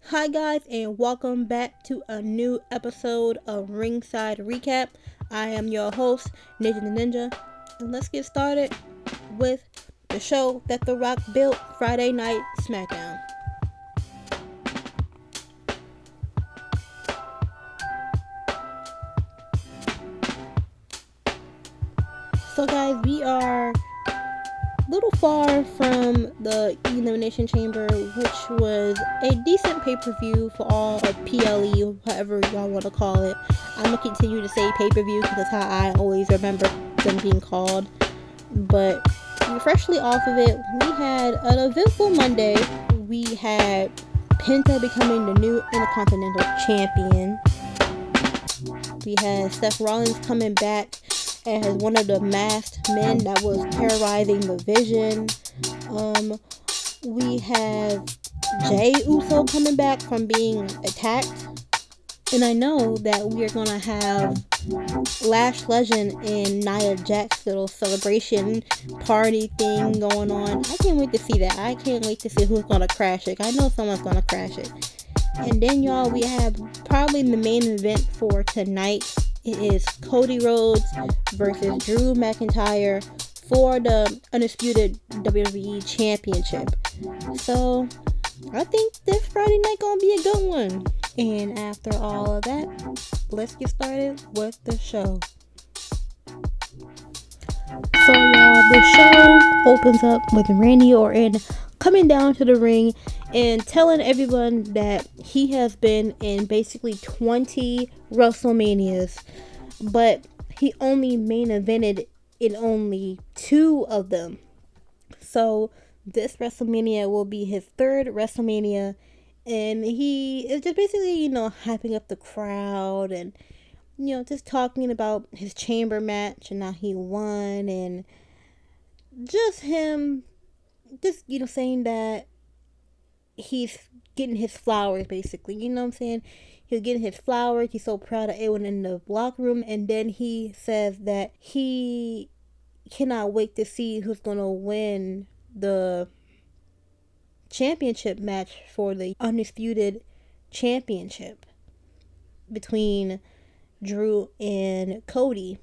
Hi guys, and welcome back to a new episode of Ringside Recap. I am your host, Ninja the Ninja, and let's get started with the show that The Rock built, Friday Night Smackdown. So guys, we are a little far from the Elimination Chamber, which was a decent pay-per-view for all, or PLE, however y'all want to call it. I'm going to continue to say pay-per-view because that's how I always remember them being called. But freshly off of it, we had an eventful Monday. We had Penta becoming the new Intercontinental Champion. We had Seth Rollins coming back as one of the masked men that was terrorizing the Vision. We have Jay Uso coming back from being attacked. And I know that we are going to have Lash Legend and Nia Jax's little celebration party thing going on. I can't wait to see that. I can't wait to see who's going to crash it. I know someone's going to crash it. And then, y'all, we have probably the main event for tonight. It is Cody Rhodes versus Drew McIntyre for the Undisputed WWE Championship. So, I think this Friday night gonna be a good one. And after all of that, let's get started with the show. So, y'all, the show opens up with Randy Orton coming down to the ring and telling everyone that he has been in basically 20 WrestleManias, but he only main evented in only 2 of them. So this WrestleMania will be his 3rd WrestleMania, and he is just basically, hyping up the crowd and, just talking about his chamber match and how he won, and just him, saying that he's getting his flowers, basically. You know what I'm saying? He's getting his flowers. He's so proud of everyone in the locker room. And then he says that he cannot wait to see who's going to win the championship match for the Undisputed Championship between Drew and Cody.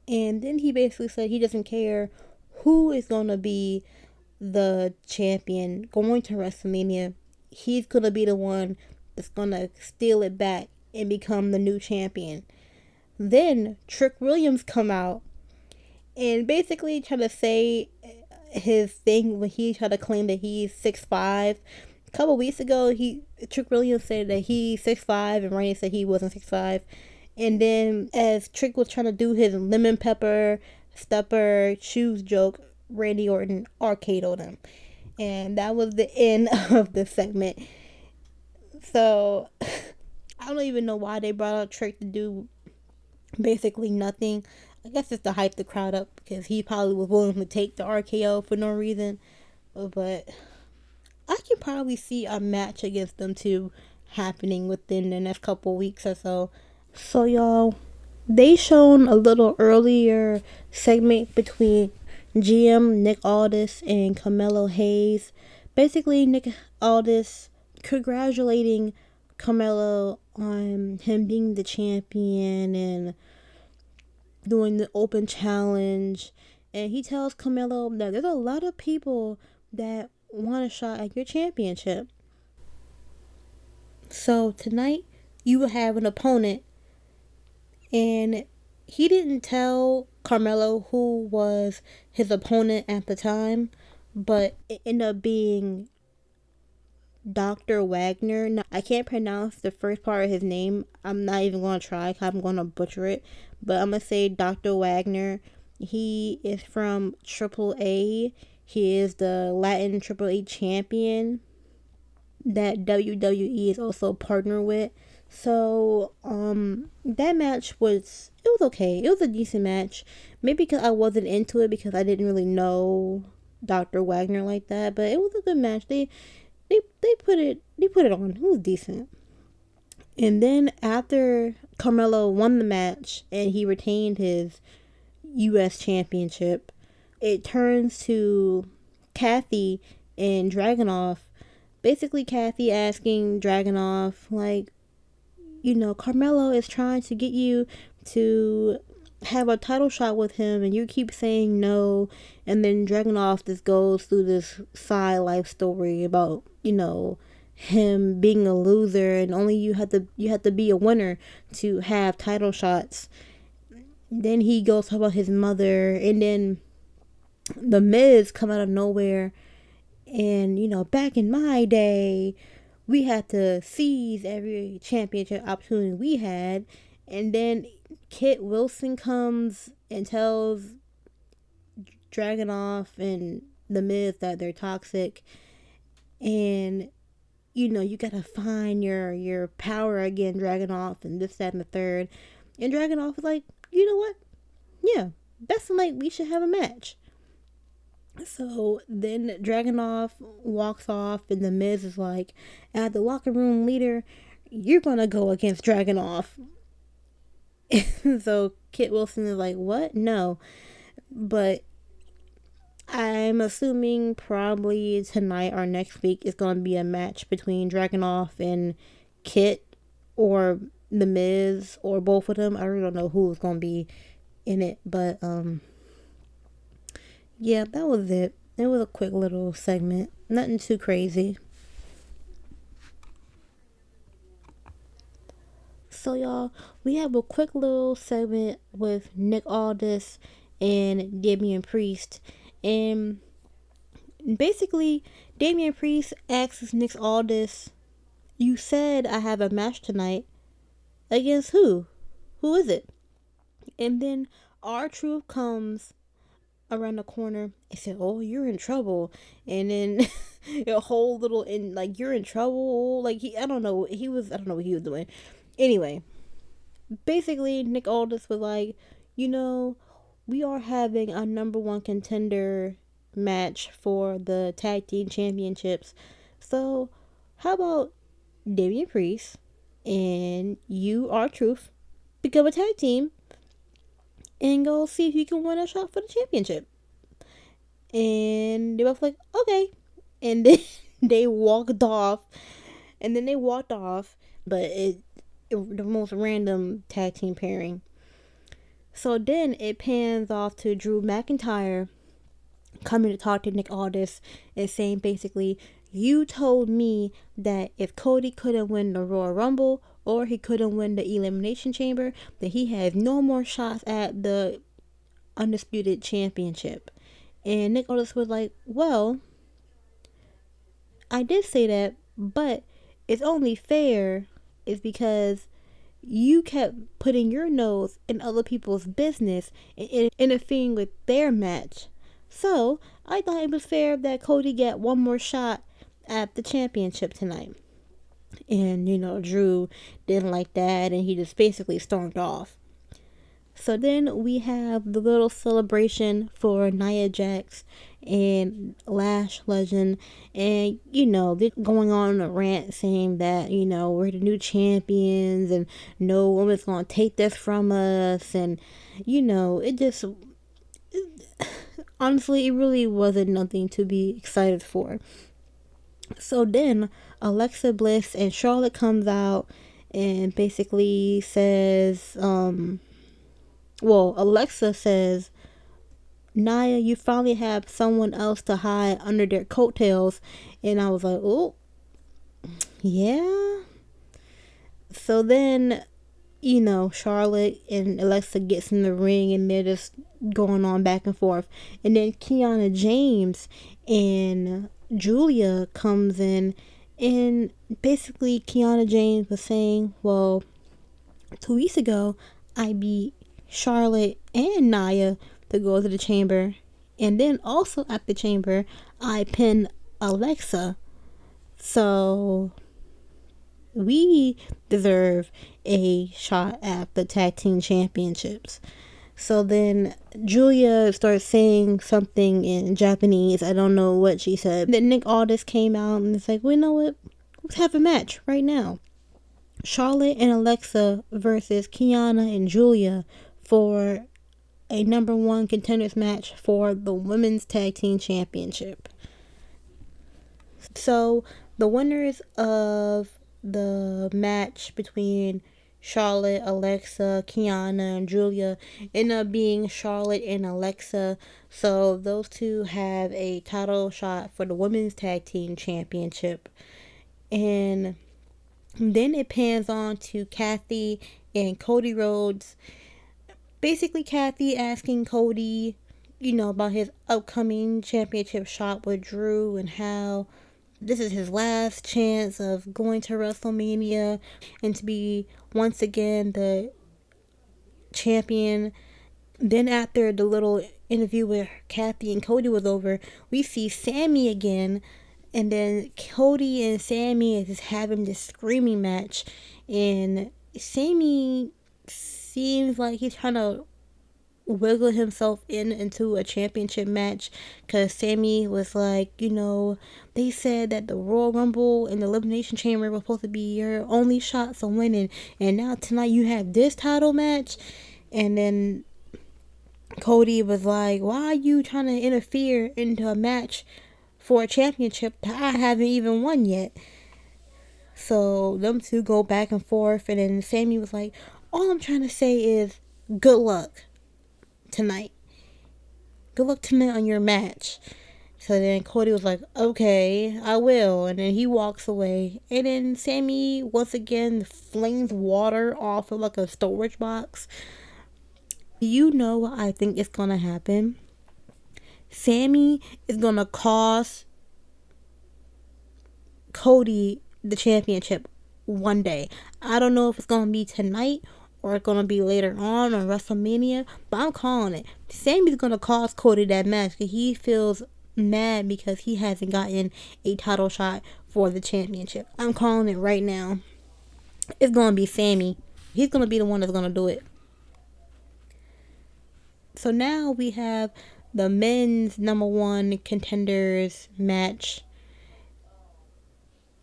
And then he basically said he doesn't care who is going to be the champion going to WrestleMania. He's going to be the one that's going to steal it back and become the new champion. Then Trick Williams come out and basically try to say his thing when he tried to claim that he's 6'5". A couple weeks ago, Trick Williams said that he's 6'5", and Randy said he wasn't 6'5". And then as Trick was trying to do his lemon pepper stepper shoes joke, Randy Orton RKO'd him. And that was the end of the segment. So, I don't even know why they brought out Trick to do basically nothing. I guess it's to hype the crowd up because he probably was willing to take the RKO for no reason. But I can probably see a match against them two happening within the next couple weeks or so. So, y'all, they shown a little earlier segment between GM Nick Aldis and Carmelo Hayes. Basically, Nick Aldis congratulating Carmelo on him being the champion and doing the open challenge. And he tells Carmelo that there's a lot of people that want a shot at your championship. So tonight, you will have an opponent. And he didn't tell Carmelo who was his opponent at the time, but it ended up being Dr. Wagner. Now, I can't pronounce the first part of his name. I'm not even going to try because I'm going to butcher it. But I'm going to say Dr. Wagner. He is from AAA. He is the Latin AAA champion that WWE is also partnered with. So, that match it was okay. It was a decent match. Maybe because I wasn't into it because I didn't really know Dr. Wagner like that, but it was a good match. They put it on. It was decent. And then after Carmelo won the match and he retained his US championship, it turns to Kathy and Dragunov basically Kathy asking Dragunov, like, Carmelo is trying to get you to have a title shot with him and you keep saying no. And then Dragunov just goes through this side life story about, him being a loser and only you had to be a winner to have title shots. Then he goes talk about his mother, and then the Miz come out of nowhere, and back in my day we had to seize every championship opportunity we had. And then Kit Wilson comes and tells Dragunov and the Miz that they're toxic, and you gotta find your power again, Dragunov, and this, that, and the third. And Dragunov is like, you know what? Yeah, that's like we should have a match. So then Dragunov walks off, and the Miz is like, as the locker room leader, you're gonna go against Dragunov. So Kit Wilson is like, what? No. But I'm assuming probably tonight or next week is going to be a match between Dragunov and Kit, or the Miz, or both of them. I really don't know who's going to be in it, but yeah, that was it. It was a quick little segment, nothing too crazy. So y'all, we have a quick little segment with Nick Aldis and Damian Priest, and basically Damian Priest asks Nick Aldis, "You said I have a match tonight. Against who? Who is it?" And then R-Truth comes around the corner and said, "Oh, you're in trouble." And then a whole little in like, "You're in trouble." Like, I don't know. I don't know what he was doing. Anyway, basically Nick Aldis was like, we are having a number one contender match for the tag team championships. So how about Damian Priest and you, R-Truth, become a tag team and go see if you can win a shot for the championship. And they both like, okay. And then they walked off. But it the most random tag team pairing. So then it pans off to Drew McIntyre coming to talk to Nick Aldis and saying basically, you told me that if Cody couldn't win the Royal Rumble or he couldn't win the Elimination Chamber, that he has no more shots at the Undisputed Championship. And Nick Aldis was like, well, I did say that, but it's only fair is because you kept putting your nose in other people's business and interfering with their match. So I thought it was fair that Cody get one more shot at the championship tonight. And Drew didn't like that, and he just basically stormed off. So then we have the little celebration for Nia Jax and Lash Legend. And, they're going on a rant saying that, we're the new champions and no woman's going to take this from us. And, it just, honestly, it really wasn't nothing to be excited for. So then Alexa Bliss and Charlotte comes out and basically says, Alexa says, Nia, you finally have someone else to hide under their coattails. And I was like, oh, yeah. So then, Charlotte and Alexa gets in the ring and they're just going on back and forth. And then Kiana James and Julia comes in, and basically Kiana James was saying, well, 2 weeks ago, I beat Charlotte and Nia to go to the chamber, and then also at the chamber I pinned Alexa, so we deserve a shot at the tag team championships. So then Julia starts saying something in Japanese. I don't know what she said. Then Nick Aldis came out and it's like, well, you know what, let's have a match right now. Charlotte and Alexa versus Kiana and Julia for a number one contenders match for the women's tag team championship. So The winners of the match between Charlotte, Alexa, Kiana, and Julia end up being Charlotte and Alexa. So those two have a title shot for the women's tag team championship. And then it pans on to Kathy and Cody Rhodes. Basically, Kathy asking Cody, about his upcoming championship shot with Drew and how this is his last chance of going to WrestleMania and to be once again the champion. Then after the little interview with Kathy and Cody was over, we see Sammy again, and then Cody and Sammy is just having this screaming match, and Sammy seems like he's trying to wiggle himself into a championship match, because Sammy was like, they said that the Royal Rumble and the Elimination Chamber was supposed to be your only shots on winning, and now tonight you have this title match. And then Cody was like, why are you trying to interfere into a match for a championship that I haven't even won yet? So them two go back and forth, and then Sammy was like, all I'm trying to say is good luck tonight. Good luck tonight on your match. So then Cody was like, okay, I will. And then he walks away. And then Sammy once again flings water off of like a storage box. What I think is going to happen? Sammy is going to cost Cody the championship one day. I don't know if it's going to be tonight or it's going to be later on WrestleMania, but I'm calling it. Sammy's going to cost Cody that match because he feels mad because he hasn't gotten a title shot for the championship. I'm calling it right now. It's going to be Sammy. He's going to be the one that's going to do it. So now we have the men's number one contenders match.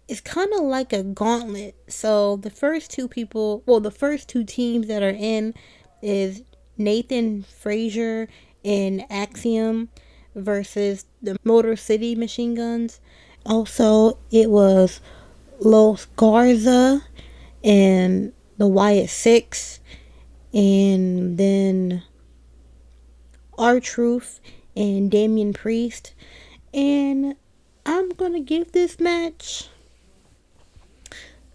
It's kind of like a gauntlet. So the first two teams that are in is Nathan Frazier and Axiom versus the Motor City Machine Guns. Also, it was Los Garza and the Wyatt Six, and then R-Truth and Damian Priest. And I'm gonna give this match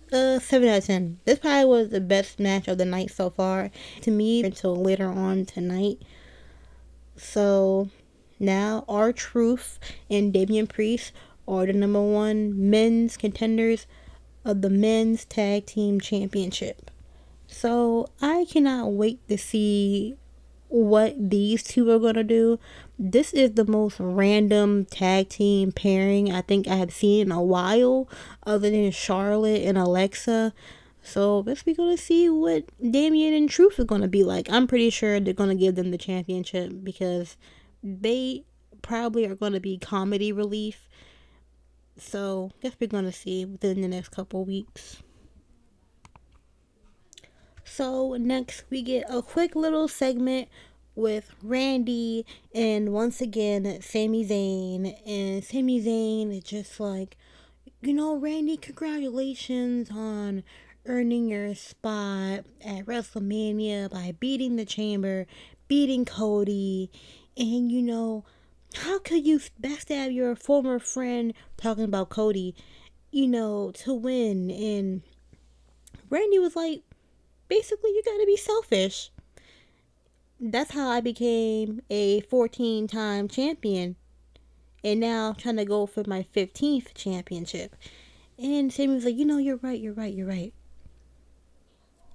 7 out of 10. This probably was the best match of the night so far to me until later on tonight. So now R-Truth and Damian Priest are the number one men's contenders of the men's tag team championship. So I cannot wait to see what these two are going to do. This is the most random tag team pairing I think I have seen in a while, other than Charlotte and Alexa. So guess we're going to see what Damian and Truth is going to be like. I'm pretty sure they're going to give them the championship because they probably are going to be comedy relief. So guess we're going to see within the next couple weeks. So next we get a quick little segment with Randy and once again Sami Zayn. And Sami Zayn is just like, Randy, congratulations on earning your spot at WrestleMania by beating the Chamber, beating Cody, and how could you backstab your former friend, talking about Cody, to win? And Randy was like, basically, you gotta be selfish. That's how I became a 14-time champion. And now I'm trying to go for my 15th championship. And Sammy was like, you're right.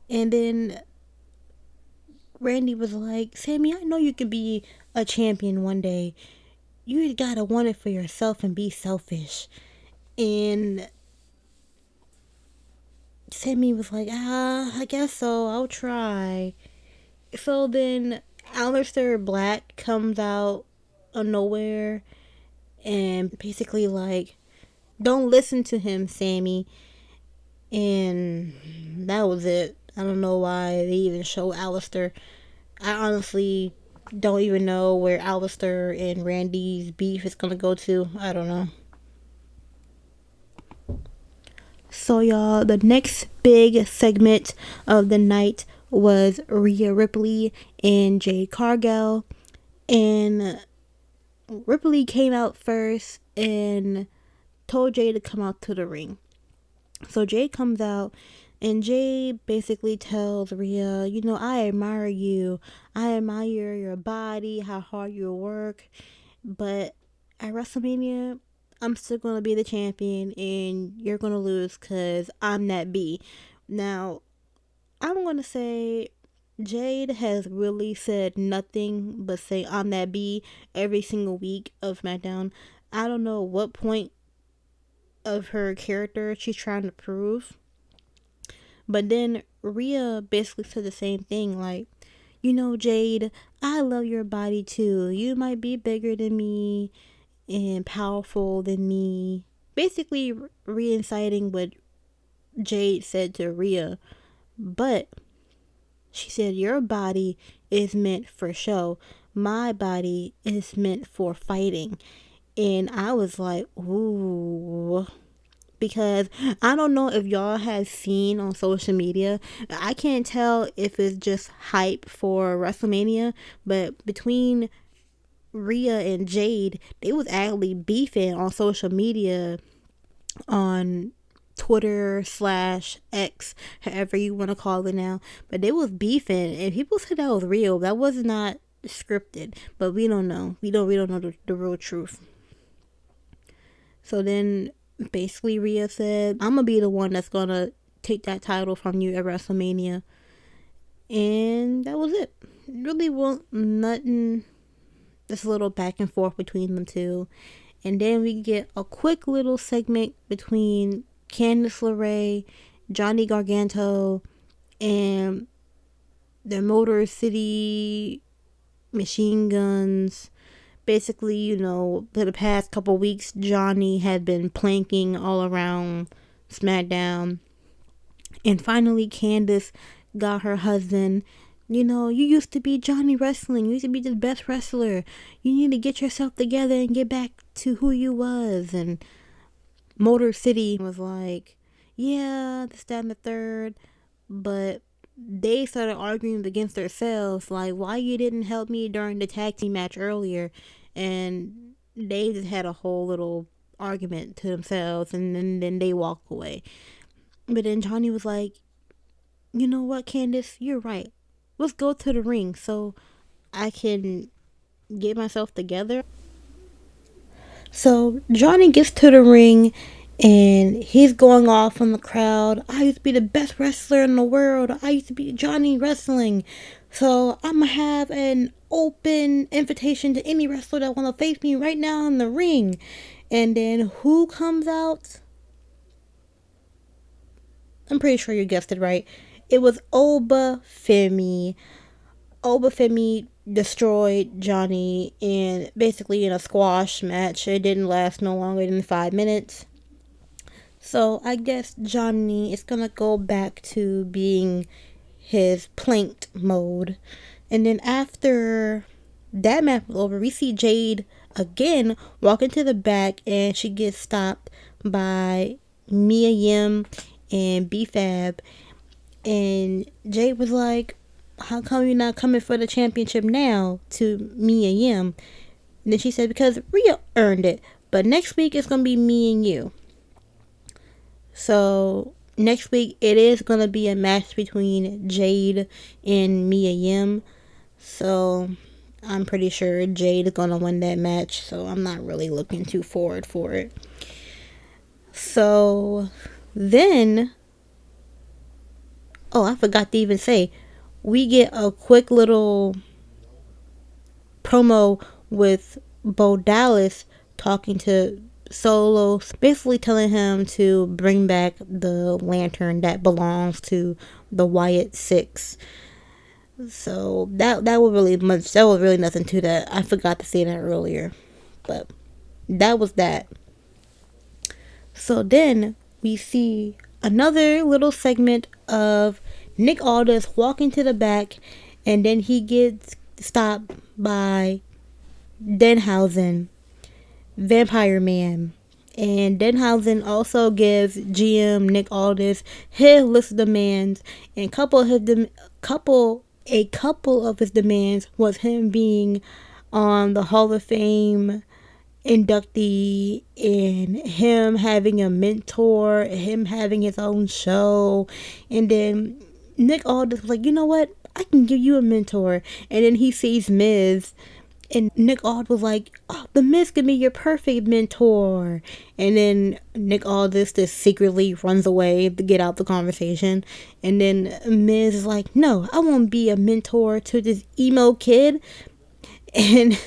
And then Randy was like, Sammy, I know you can be a champion one day. You gotta want it for yourself and be selfish. And Sammy was like, I guess so. I'll try. So then Aleister Black comes out of nowhere and basically like, don't listen to him, Sammy. And that was it. I don't know why they even show Aleister. I honestly don't even know where Aleister and Randy's beef is gonna go to. I don't know. So y'all, the next big segment of the night was Rhea Ripley and Jade Cargill. And Ripley came out first and told Jade to come out to the ring. So Jade comes out and Jade basically tells Rhea, I admire you. I admire your body, how hard you work. But at WrestleMania, I'm still going to be the champion and you're going to lose because I'm that B. Now, I'm going to say Jade has really said nothing but say I'm that B every single week of SmackDown. I don't know what point of her character she's trying to prove. But then Rhea basically said the same thing, like, Jade, I love your body too. You might be bigger than me and powerful than me. Basically reinciting what Jade said to Rhea. But she said, your body is meant for show. My body is meant for fighting. And I was like, ooh. Because I don't know if y'all have seen on social media. I can't tell if it's just hype for WrestleMania. But between Rhea and Jade, they was actually beefing on social media, on Twitter/X, however you want to call it now. But they was beefing, and people said that was real. That was not scripted, but we don't know. We don't know the real truth. So then, basically, Rhea said, "I'm gonna be the one that's gonna take that title from you at WrestleMania," and that was it. Really, wasn't nothing. Just a little back and forth between them two. And then we get a quick little segment between Candice LeRae, Johnny Gargano, and the Motor City Machine Guns. Basically, for the past couple weeks, Johnny had been planking all around SmackDown. And finally, Candice got her husband. You used to be Johnny Wrestling. You used to be the best wrestler. You need to get yourself together and get back to who you was. And Motor City was like, yeah, this, that, and the third. But they started arguing against themselves. Like, why you didn't help me during the tag team match earlier? And they just had a whole little argument to themselves. And then they walked away. But then Johnny was like, you know what, Candice? You're right. Let's go to the ring so I can get myself together. So Johnny gets to the ring and he's going off on the crowd. I used to be the best wrestler in the world. I used to be Johnny Wrestling. So I'm going to have an open invitation to any wrestler that want to face me right now in the ring. And then who comes out? I'm pretty sure you guessed it right. It was Oba Femi. Oba Femi destroyed Johnny basically in a squash match. It didn't last no longer than 5 minutes. So I guess Johnny is gonna go back to being his planked mode. And then after that match was over, we see Jade again walk into the back and she gets stopped by Mia Yim and B-Fab. And Jade was like, how come you're not coming for the championship now, to Mia Yim? And then she said, because Rhea earned it. But next week it's going to be me and you. So next week it is going to be a match between Jade and Mia Yim. So I'm pretty sure Jade is going to win that match. So I'm not really looking too forward for it. So then... Oh, I forgot to even say, we get a quick little promo with Bo Dallas talking to Solo, basically telling him to bring back the lantern that belongs to the Wyatt Six. So that was really nothing to that. I forgot to say that earlier, but that was that. So then we see another little segment of Nick Aldis walking to the back, and then he gets stopped by Denhausen, Vampire Man, And Denhausen also gives GM Nick Aldis his list of demands, and a couple of his demands was him being on the Hall of Fame inductee, and him having a mentor, him having his own show. And then Nick Aldis was like, you know what? I can give you a mentor. And then he sees Miz, and Nick Aldis was like, oh, the Miz can be your perfect mentor. And then Nick Aldis just secretly runs away to get out the conversation. And then Miz is like, no, I won't be a mentor to this emo kid. And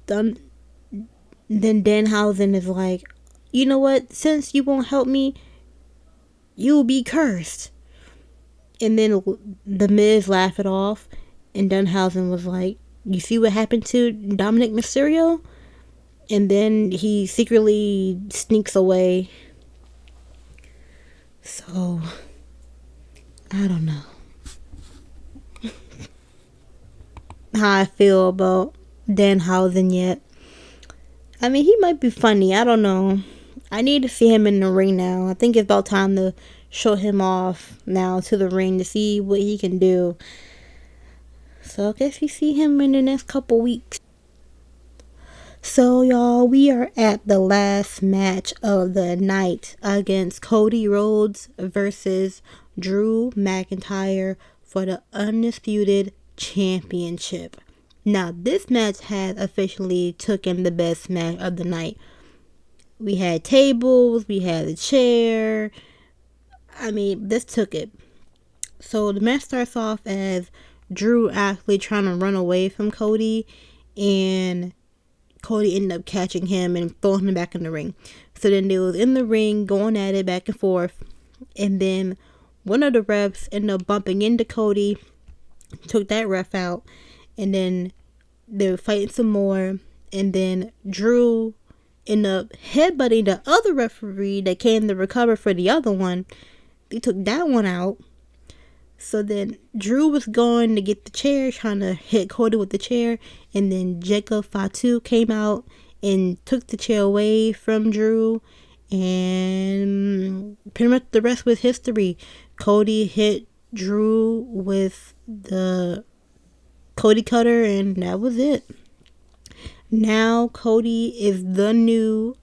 then Danhausen is like, you know what? Since you won't help me, you'll be cursed. And then the Miz laughed it off. And Danhausen was like, you see what happened to Dominic Mysterio? And then he secretly sneaks away. So, I don't know how I feel about Danhausen yet. I mean, he might be funny. I don't know. I need to see him in the ring now. I think it's about time to show him off now to the ring to see what he can do. So I guess we see him in the next couple weeks. So y'all, we are at the last match of the night against Cody Rhodes versus Drew McIntyre for the Undisputed Championship. Now, this match has officially taken the best match of the night. We had tables, we had a chair. I mean, this took it. So the match starts off as Drew actually trying to run away from Cody, and Cody ended up catching him and throwing him back in the ring. So then they was in the ring going at it back and forth, and then one of the refs ended up bumping into Cody, took that ref out, and then they were fighting some more, and then Drew ended up headbutting the other referee that came to recover for the other one. They took that one out. So then Drew was going to get the chair, trying to hit Cody with the chair, and then Jacob Fatu came out and took the chair away from Drew, and pretty much the rest was history. Cody hit Drew with the Cody Cutter, and that was it. Now Cody is the new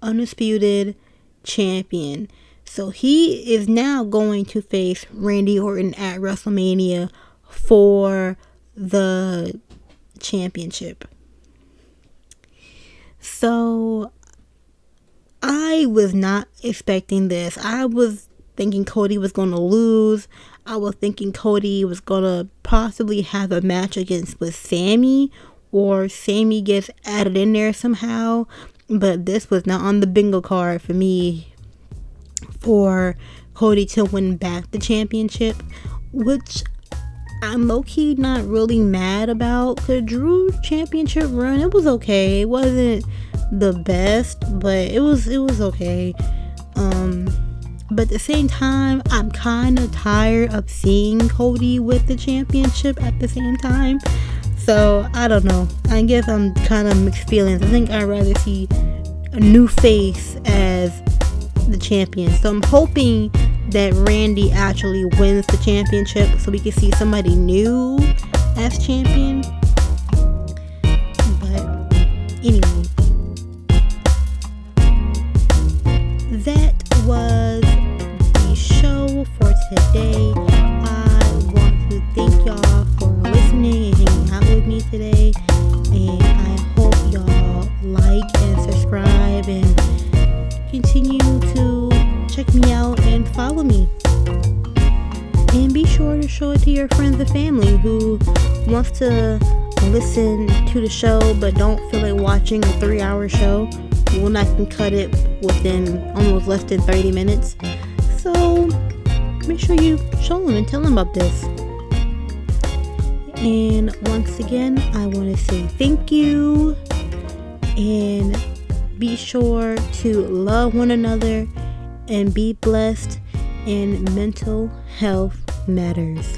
Undisputed Champion. So he is now going to face Randy Orton at WrestleMania for the championship. So I was not expecting this. I was thinking Cody was going to lose. I was thinking Cody was going to possibly have a match with Sammy, or Sammy gets added in there somehow. But this was not on the bingo card for me for Cody to win back the championship, which I'm low-key not really mad about, because Drew's championship run, it was okay. It wasn't the best, but it was okay. But at the same time, I'm kind of tired of seeing Cody with the championship at the same time. So, I don't know. I guess I'm kind of mixed feelings. I think I'd rather see a new face as the champion. So, I'm hoping that Randy actually wins the championship so we can see somebody new as champion. But, anyway. That was the show for today. I want to thank y'all for listening and hanging out with me today, and I hope y'all like and subscribe and continue to check me out and follow me, and be sure to show it to your friends and family who wants to listen to the show but don't feel like watching a 3-hour show. When I can cut it within almost less than 30 minutes. So make sure you show them and tell them about this. And once again, I want to say thank you, and be sure to love one another and be blessed, and mental health matters.